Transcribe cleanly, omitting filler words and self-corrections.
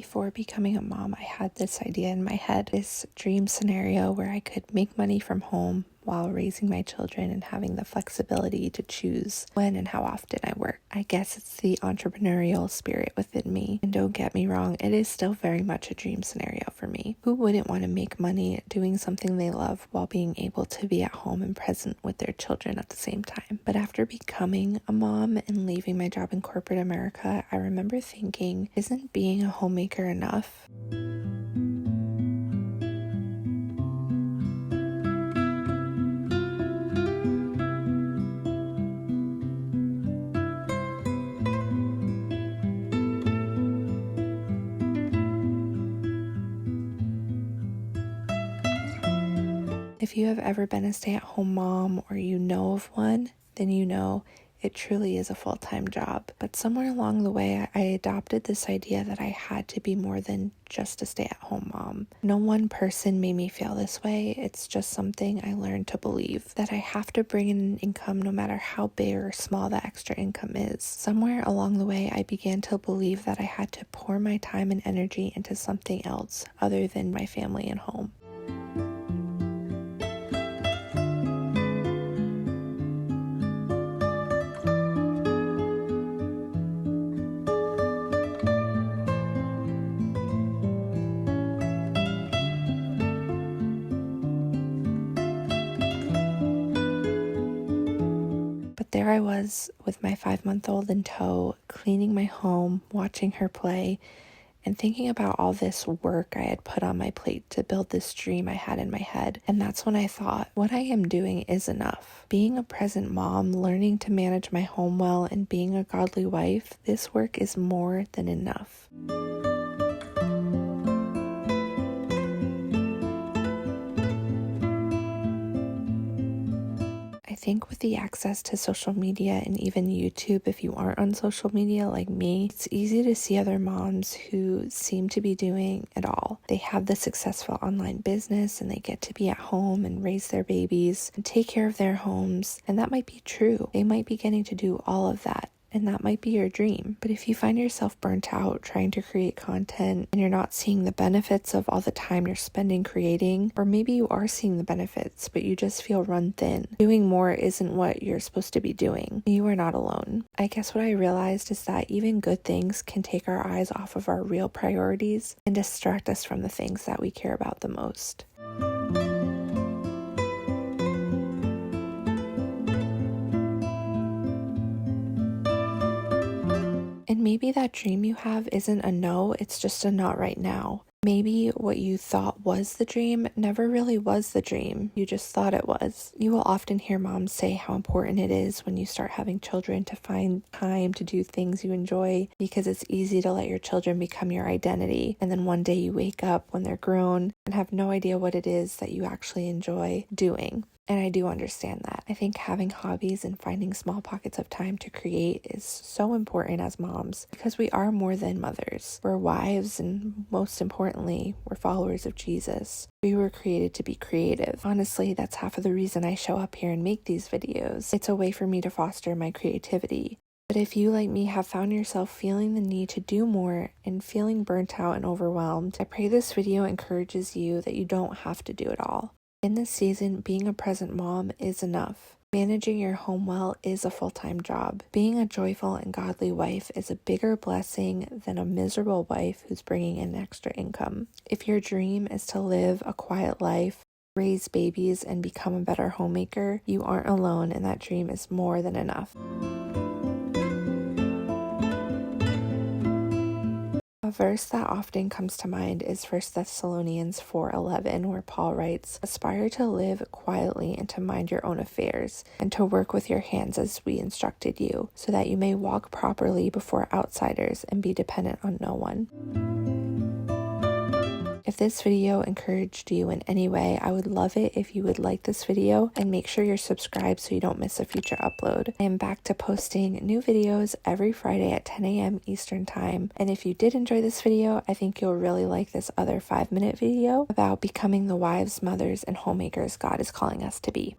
before becoming a mom, I had this idea in my head, this dream scenario where I could make money from home while raising my children and having the flexibility to choose when and how often I work. I guess it's the entrepreneurial spirit within me. And don't get me wrong, it is still very much a dream scenario for me. Who wouldn't want to make money doing something they love while being able to be at home and present with their children at the same time? But after becoming a mom and leaving my job in corporate America, I remember thinking, isn't being a homemaker enough? If you have ever been a stay-at-home mom or you know of one, then you know it truly is a full-time job. But somewhere along the way, I adopted this idea that I had to be more than just a stay-at-home mom. No one person made me feel this way. It's just something I learned to believe, that I have to bring in an income no matter how big or small the extra income is. Somewhere along the way, I began to believe that I had to pour my time and energy into something else other than my family and home. But there I was with my 5-month-old in tow, cleaning my home, watching her play, and thinking about all this work I had put on my plate to build this dream I had in my head. And that's when I thought, what I am doing is enough. Being a present mom, learning to manage my home well, and being a godly wife, this work is more than enough. I think with the access to social media and even YouTube, if you aren't on social media like me, it's easy to see other moms who seem to be doing it all. They have the successful online business and they get to be at home and raise their babies and take care of their homes. And that might be true. They might be getting to do all of that. And that might be your dream. But if you find yourself burnt out trying to create content and you're not seeing the benefits of all the time you're spending creating, or maybe you are seeing the benefits, but you just feel run thin, doing more isn't what you're supposed to be doing, you are not alone. I guess what I realized is that even good things can take our eyes off of our real priorities and distract us from the things that we care about the most. And maybe that dream you have isn't a no, it's just a not right now. Maybe what you thought was the dream never really was the dream. You just thought it was. You will often hear moms say how important it is when you start having children to find time to do things you enjoy, because it's easy to let your children become your identity. And then one day you wake up when they're grown and have no idea what it is that you actually enjoy doing. And I do understand that. I think having hobbies and finding small pockets of time to create is so important as moms, because we are more than mothers. We're wives, and most importantly, we're followers of Jesus. We were created to be creative. Honestly, that's half of the reason I show up here and make these videos. It's a way for me to foster my creativity. But if you, like me, have found yourself feeling the need to do more and feeling burnt out and overwhelmed, I pray this video encourages you that you don't have to do it all. In this season, being a present mom is enough. Managing your home well is a full-time job. Being a joyful and godly wife is a bigger blessing than a miserable wife who's bringing in extra income. If your dream is to live a quiet life, raise babies, and become a better homemaker, you aren't alone, and that dream is more than enough. A verse that often comes to mind is 1 Thessalonians 4:11, where Paul writes, "Aspire to live quietly and to mind your own affairs, and to work with your hands as we instructed you, so that you may walk properly before outsiders and be dependent on no one." If this video encouraged you in any way, I would love it if you would like this video and make sure you're subscribed so you don't miss a future upload. I am back to posting new videos every Friday at 10 a.m. Eastern Time. And if you did enjoy this video, I think you'll really like this other 5-minute video about becoming the wives, mothers, and homemakers God is calling us to be.